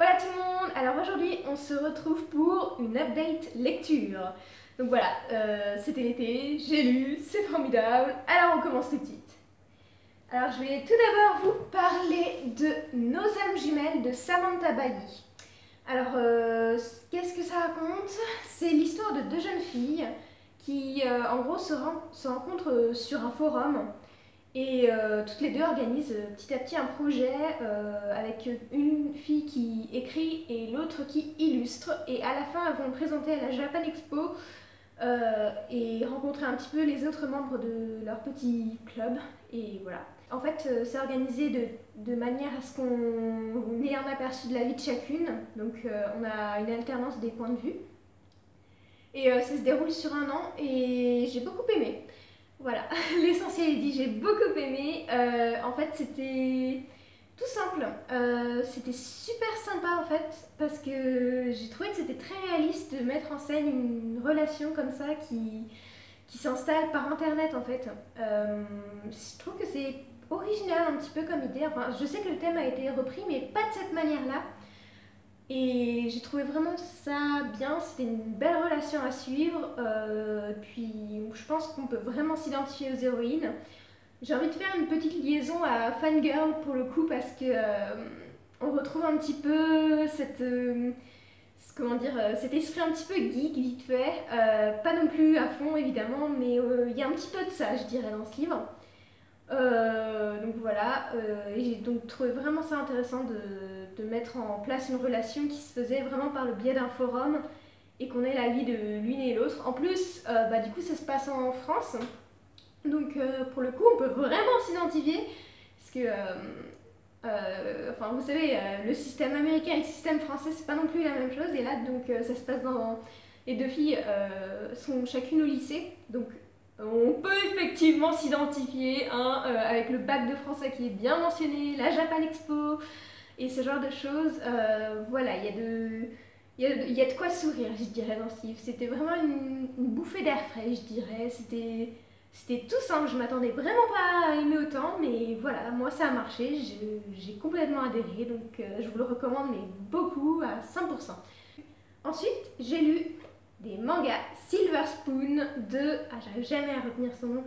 Hola tout le monde. Alors aujourd'hui on se retrouve pour une update lecture. Donc voilà, c'était l'été, j'ai lu, c'est formidable, alors on commence tout de suite. Alors je vais tout d'abord vous parler de Nos âmes jumelles de Samantha Bailly. Alors qu'est-ce que ça raconte? C'est l'histoire de deux jeunes filles qui en gros se rencontrent sur un forum. Et toutes les deux organisent petit à petit un projet avec une fille qui écrit et l'autre qui illustre. Et à la fin, elles vont le présenter à la Japan Expo et rencontrer un petit peu les autres membres de leur petit club. Et voilà. En fait, c'est organisé de manière à ce qu'on ait un aperçu de la vie de chacune. Donc on a une alternance des points de vue. Et ça se déroule sur un an et j'ai beaucoup aimé. Voilà, l'essentiel est dit, j'ai beaucoup aimé. En fait, c'était tout simple. C'était super sympa en fait, parce que j'ai trouvé que c'était très réaliste de mettre en scène une relation comme ça qui s'installe par internet en fait. Je trouve que c'est original un petit peu comme idée. Enfin, je sais que le thème a été repris, mais pas de cette manière-là. Et j'ai trouvé vraiment ça bien, c'était une belle relation à suivre, puis je pense qu'on peut vraiment s'identifier aux héroïnes. J'ai envie de faire une petite liaison à Fangirl pour le coup parce que on retrouve un petit peu comment dire, cet esprit un petit peu geek vite fait, pas non plus à fond évidemment, mais il y a un petit peu de ça je dirais dans ce livre. Donc voilà, et j'ai donc trouvé vraiment ça intéressant de mettre en place une relation qui se faisait vraiment par le biais d'un forum et qu'on ait l'avis de l'une et l'autre. En plus, du coup ça se passe en France, donc pour le coup on peut vraiment s'identifier parce que, enfin vous savez, le système américain et le système français c'est pas non plus la même chose et là donc ça se passe dans... Les deux filles sont chacune au lycée, donc on peut effectivement s'identifier hein, avec le bac de français qui est bien mentionné, la Japan Expo et ce genre de choses. Voilà, il y a de quoi sourire, je dirais, dans ce livre. C'était vraiment une bouffée d'air frais, je dirais. C'était tout simple, je m'attendais vraiment pas à aimer autant, mais voilà, moi ça a marché, j'ai complètement adhéré, donc je vous le recommande, mais beaucoup, à 100%. Ensuite, j'ai lu des mangas Silver Spoon de, j'arrive jamais à retenir son nom,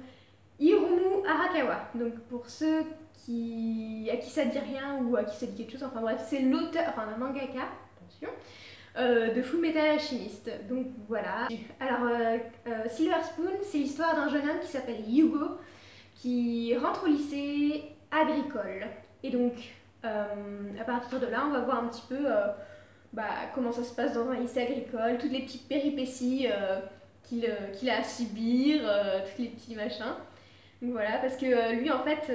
Hiromu Arakawa. Donc pour ceux à qui ça dit rien ou à qui ça dit quelque chose, enfin bref, c'est l'auteur, enfin la mangaka, attention, de Fullmetal Alchemist. Donc voilà. Alors Silver Spoon, c'est l'histoire d'un jeune homme qui s'appelle Yugo, qui rentre au lycée agricole. Et donc à partir de là, on va voir un petit peu comment ça se passe dans un lycée agricole, toutes les petites péripéties qu'il a à subir, tous les petits machins. Donc voilà, parce que lui en fait,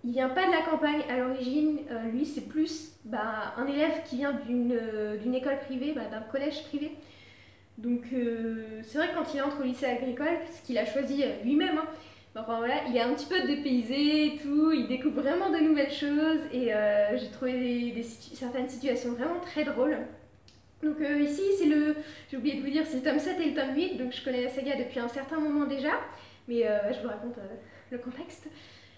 il vient pas de la campagne à l'origine, lui c'est plus un élève qui vient d'une école privée, d'un collège privé. Donc c'est vrai que quand il entre au lycée agricole, ce qu'il a choisi lui-même, hein, enfin voilà, il est un petit peu dépaysé et tout, il découvre vraiment de nouvelles choses et j'ai trouvé certaines situations vraiment très drôles. Donc ici, j'ai oublié de vous dire, c'est le tome 7 et le tome 8, donc je connais la saga depuis un certain moment déjà, mais je vous raconte le contexte.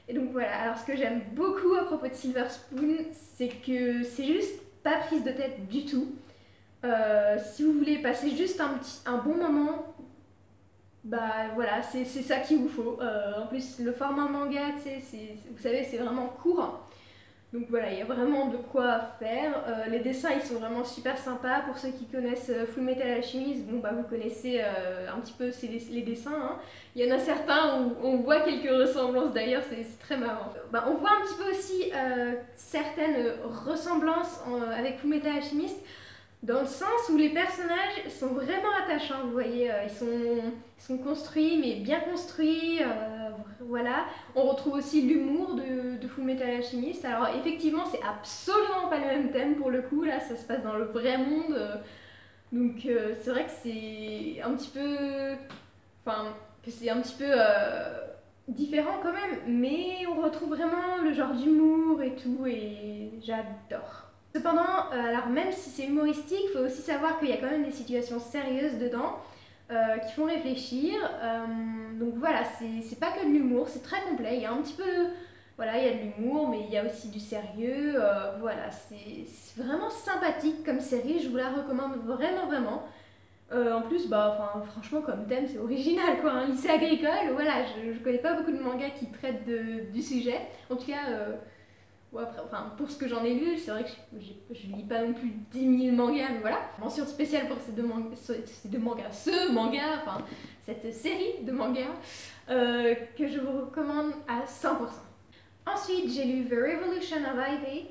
Et donc voilà, alors ce que j'aime beaucoup à propos de Silver Spoon, c'est que c'est juste pas prise de tête du tout. Si vous voulez passer juste un bon moment, voilà, c'est ça qu'il vous faut. En plus, le format manga, vous savez, c'est vraiment court. Donc voilà, il y a vraiment de quoi faire. Les dessins, ils sont vraiment super sympas. Pour ceux qui connaissent Fullmetal Alchemist, vous connaissez un petit peu les dessins. Hein. Il y en a certains où on voit quelques ressemblances d'ailleurs, c'est très marrant. On voit un petit peu aussi certaines ressemblances avec Fullmetal Alchemist, dans le sens où les personnages sont vraiment attachants, vous voyez, ils sont construits, mais bien construits, voilà. On retrouve aussi l'humour de Fullmetal Alchemist. Alors effectivement, c'est absolument pas le même thème pour le coup, là, ça se passe dans le vrai monde, donc c'est vrai que c'est un petit peu... Enfin, que c'est un petit peu différent quand même, mais on retrouve vraiment le genre d'humour et tout, et j'adore. Cependant, alors même si c'est humoristique, il faut aussi savoir qu'il y a quand même des situations sérieuses dedans qui font réfléchir. Donc voilà, c'est pas que de l'humour, c'est très complet. Il y a un petit peu Voilà, il y a de l'humour, mais il y a aussi du sérieux. Voilà, c'est vraiment sympathique comme série, je vous la recommande vraiment. En plus, bah, franchement, comme thème, c'est original, quoi. Un lycée agricole, voilà, je connais pas beaucoup de mangas qui traitent du sujet. En tout cas, ouais, après, pour ce que j'en ai lu, c'est vrai que je lis pas non plus 10 000 mangas, mais voilà. Mention spéciale pour ces deux mangas, cette série de mangas que je vous recommande à 100%. Ensuite, j'ai lu The Revolution of Ivy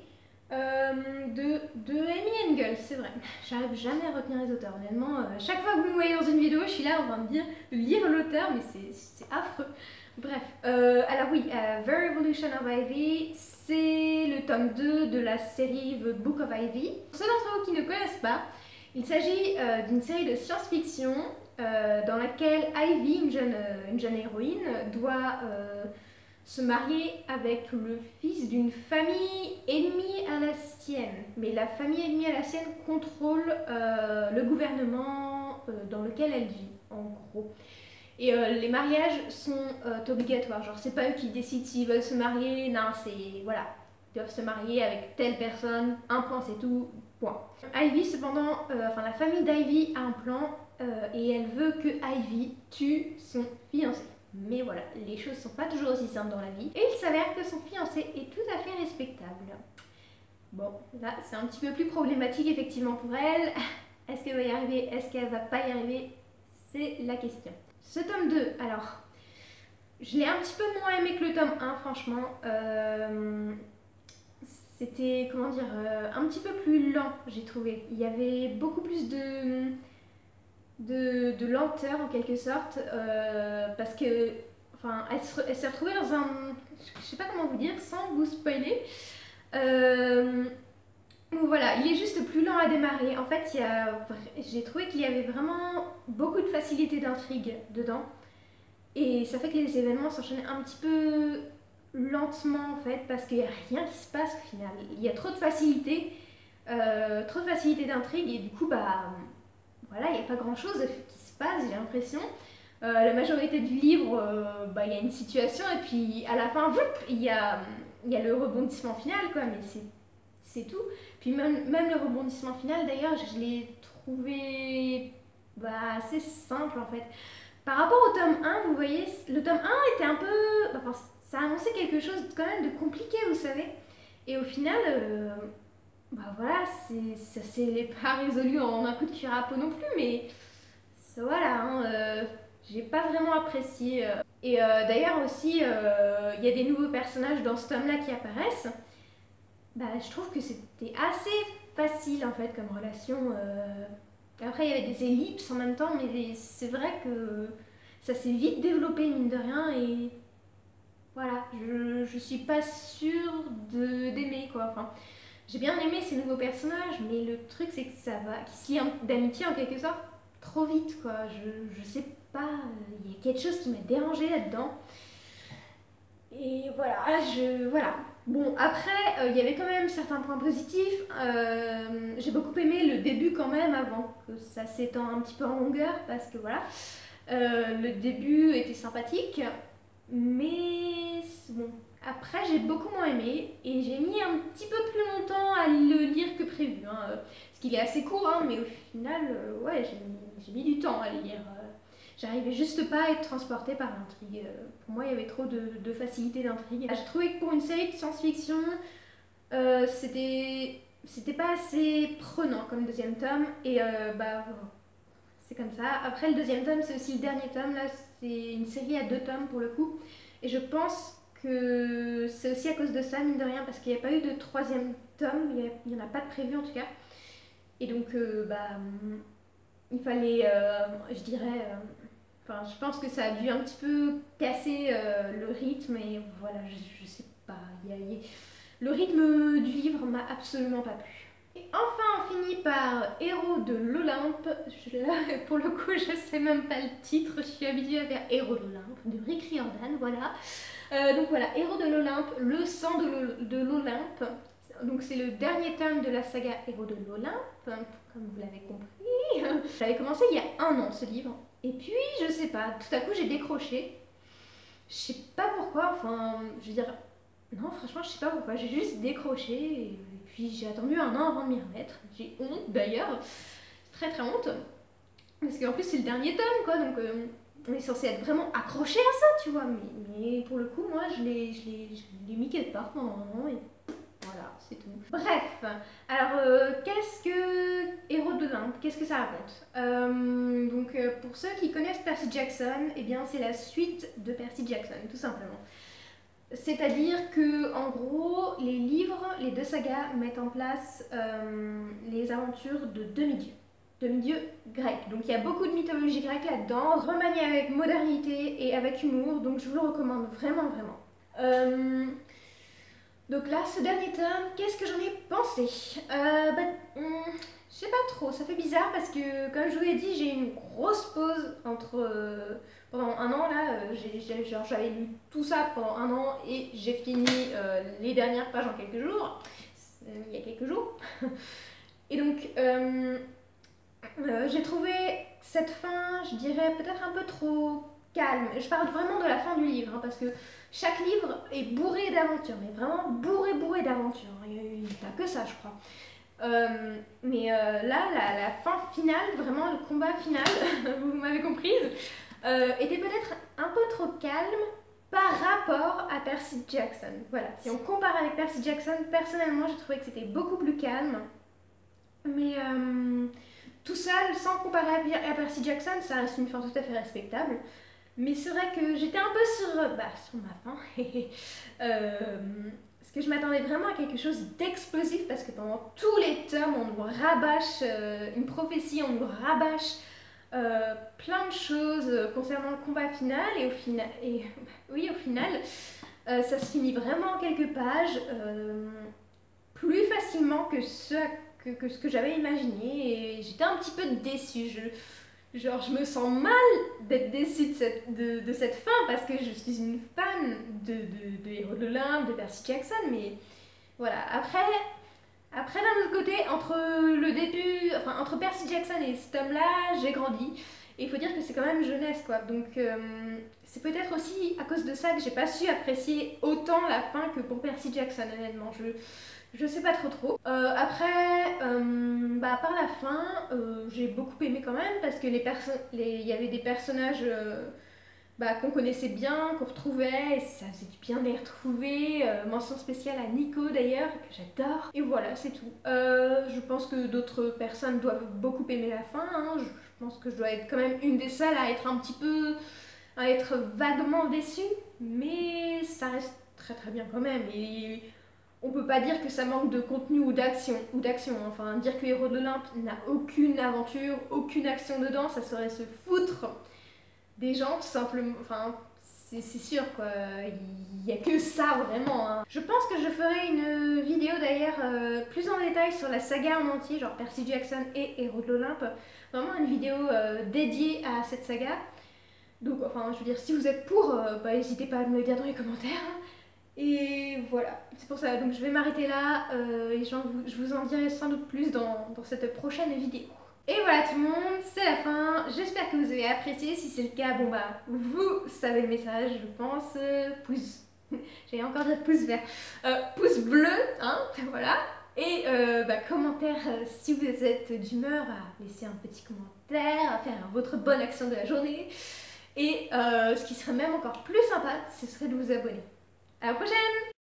de Amy Engels, c'est vrai. J'arrive jamais à retenir les auteurs, honnêtement. Chaque fois que vous me voyez dans une vidéo, je suis là en train de lire l'auteur, mais c'est affreux. Bref, alors oui, The Revolution of Ivy, c'est le tome 2 de la série The Book of Ivy. Pour ceux d'entre vous qui ne connaissent pas, il s'agit d'une série de science-fiction dans laquelle Ivy, une jeune héroïne, doit se marier avec le fils d'une famille ennemie à la sienne. Mais la famille ennemie à la sienne contrôle le gouvernement dans lequel elle vit, en gros. Et les mariages sont obligatoires, genre c'est pas eux qui décident s'ils veulent se marier, non, c'est voilà, ils doivent se marier avec telle personne, un point c'est tout, point. Ivy cependant, la famille d'Ivy a un plan et elle veut que Ivy tue son fiancé. Mais voilà, les choses sont pas toujours aussi simples dans la vie. Et il s'avère que son fiancé est tout à fait respectable. Bon, là c'est un petit peu plus problématique effectivement pour elle. Est-ce qu'elle va y arriver? Est-ce qu'elle va pas y arriver? C'est la question. Ce tome 2, alors, je l'ai un petit peu moins aimé que le tome 1, franchement. C'était, comment dire, un petit peu plus lent, j'ai trouvé. Il y avait beaucoup plus de lenteur, en quelque sorte, parce que, elle s'est retrouvée dans un... Je sais pas comment vous dire, sans vous spoiler. Voilà, il est juste plus lent à démarrer. En fait, j'ai trouvé qu'il y avait vraiment beaucoup de facilité d'intrigue dedans. Et ça fait que les événements s'enchaînent un petit peu lentement, en fait, parce qu'il n'y a rien qui se passe au final. Il y a trop de facilité d'intrigue, et du coup, voilà, il n'y a pas grand-chose qui se passe, j'ai l'impression. La majorité du livre, il y a une situation, et puis à la fin, il y a le rebondissement final, quoi, mais c'est tout. Puis même le rebondissement final, d'ailleurs, je l'ai trouvé assez simple, en fait. Par rapport au tome 1, vous voyez, le tome 1 était un peu... ça annonçait quelque chose quand même de compliqué, vous savez. Et au final, voilà, ça s'est pas résolu en un coup de cuir à peau non plus, mais voilà, j'ai pas vraiment apprécié. Et d'ailleurs aussi, il y a des nouveaux personnages dans ce tome-là qui apparaissent. Je trouve que c'était assez facile en fait comme relation. Après, il y avait des ellipses en même temps, mais c'est vrai que ça s'est vite développé, mine de rien, et voilà, je suis pas sûre d'aimer, quoi. J'ai bien aimé ces nouveaux personnages, mais le truc, c'est que qu'ils se lient d'amitié, en quelque sorte, trop vite, quoi. Je sais pas, il y a quelque chose qui m'a dérangée là-dedans. Et voilà, voilà. Bon, après, il y avait quand même certains points positifs. J'ai beaucoup aimé le début quand même, avant que ça s'étend un petit peu en longueur, parce que voilà, le début était sympathique, mais bon, après j'ai beaucoup moins aimé, et j'ai mis un petit peu plus longtemps à le lire que prévu, parce qu'il est assez court, mais au final, ouais, j'ai mis du temps à le lire. J'arrivais juste pas à être transportée par l'intrigue. Pour moi, il y avait trop de facilité d'intrigue. J'ai trouvé que pour une série de science-fiction, c'était pas assez prenant comme deuxième tome. Et c'est comme ça. Après, le deuxième tome, c'est aussi le dernier tome. Là, c'est une série à 2 tomes pour le coup. Et je pense que c'est aussi à cause de ça, mine de rien, parce qu'il n'y a pas eu de 3e tome. Il n'y en a pas de prévu en tout cas. Et donc, il fallait, je dirais... je pense que ça a dû un petit peu casser le rythme, et voilà, je sais pas. Le rythme du livre m'a absolument pas plu. Et enfin, on finit par Héros de l'Olympe. Pour le coup, je sais même pas le titre, je suis habituée à faire Héros de l'Olympe, de Rick Riordan, voilà. Donc voilà, Héros de l'Olympe, le sang de l'Olympe. Donc c'est le dernier tome de la saga Héros de l'Olympe, comme vous l'avez compris. J'avais commencé il y a 1 an ce livre, et puis je sais pas, tout à coup j'ai décroché. Je sais pas pourquoi, je veux dire, Non, franchement, je sais pas pourquoi, j'ai juste décroché et puis j'ai attendu un an avant de m'y remettre. J'ai honte d'ailleurs, très très honte, parce qu'en plus c'est le dernier tome quoi, donc on est censé être vraiment accroché à ça, tu vois, mais pour le coup, moi je l'ai mis quelque part pendant un an et voilà, c'est tout. Bref, alors qu'est-ce que Héros de l'Olympe? Qu'est-ce que ça raconte? Pour ceux qui connaissent Percy Jackson, eh bien c'est la suite de Percy Jackson, tout simplement. C'est-à-dire que, en gros, les livres, les deux sagas mettent en place les aventures de demi-dieux grecs. Donc il y a beaucoup de mythologie grecque là-dedans, remaniée avec modernité et avec humour, donc je vous le recommande vraiment, vraiment. Donc là, ce dernier tome, qu'est-ce que j'en ai pensé? Je sais pas trop, ça fait bizarre parce que, comme je vous l'ai dit, j'ai eu une grosse pause pendant un an là. J'avais lu tout ça pendant un an et j'ai fini les dernières pages en quelques jours. Il y a quelques jours. Et donc, j'ai trouvé cette fin, je dirais, peut-être un peu trop calme. Je parle vraiment de la fin du livre, hein, parce que chaque livre est bourré d'aventures, mais vraiment bourré d'aventures. Il n'y a que ça, je crois. Là, la fin finale, vraiment le combat final, vous m'avez comprise, était peut-être un peu trop calme par rapport à Percy Jackson. Voilà, si on compare avec Percy Jackson, personnellement, j'ai trouvé que c'était beaucoup plus calme. Mais tout seul, sans comparer à Percy Jackson, ça reste une fin tout à fait respectable. Mais c'est vrai que j'étais un peu sur ma faim. Parce que je m'attendais vraiment à quelque chose d'explosif parce que pendant tous les tomes, on nous rabâche une prophétie, on nous rabâche plein de choses concernant le combat final. Oui, au final, ça se finit vraiment en quelques pages, plus facilement que ce que j'avais imaginé. Et j'étais un petit peu déçue. Je me sens mal d'être déçue de cette fin parce que je suis une fan de Héros de l'Olympe, de Percy Jackson, mais voilà. Après d'un autre côté, entre Percy Jackson et ce tome-là, j'ai grandi. Et il faut dire que c'est quand même jeunesse, quoi. Donc c'est peut-être aussi à cause de ça que j'ai pas su apprécier autant la fin que pour Percy Jackson, honnêtement. Je sais pas trop. Par la fin, j'ai beaucoup aimé quand même parce que il y avait des personnages qu'on connaissait bien, qu'on retrouvait, et ça faisait du bien de les retrouver. Mention spéciale à Nico d'ailleurs, que j'adore. Et voilà, c'est tout. Je pense que d'autres personnes doivent beaucoup aimer la fin. Hein. Je pense que je dois être quand même une des seules à être à être vaguement déçue, mais ça reste très très bien quand même. Et on peut pas dire que ça manque de contenu ou d'action. Enfin, dire que Héros de l'Olympe n'a aucune aventure, aucune action dedans, ça serait se foutre des gens, tout simplement. Enfin, c'est sûr, quoi. Il n'y a que ça, vraiment. Hein. Je pense que je ferai une vidéo, d'ailleurs, plus en détail sur la saga en entier, genre Percy Jackson et Héros de l'Olympe. Vraiment une vidéo dédiée à cette saga. Donc, enfin, je veux dire, si vous êtes pour, n'hésitez pas à me le dire dans les commentaires. Et voilà, c'est pour ça, donc je vais m'arrêter là et je vous en dirai sans doute plus dans cette prochaine vidéo. Et voilà tout le monde, c'est la fin, j'espère que vous avez apprécié, si c'est le cas, vous savez le message, je pense, pouce, j'allais encore dire pouce vert, pouce bleu, hein, voilà, et commentaire si vous êtes d'humeur à laisser un petit commentaire, à faire votre bonne action de la journée, et ce qui serait même encore plus sympa, ce serait de vous abonner. À la prochaine!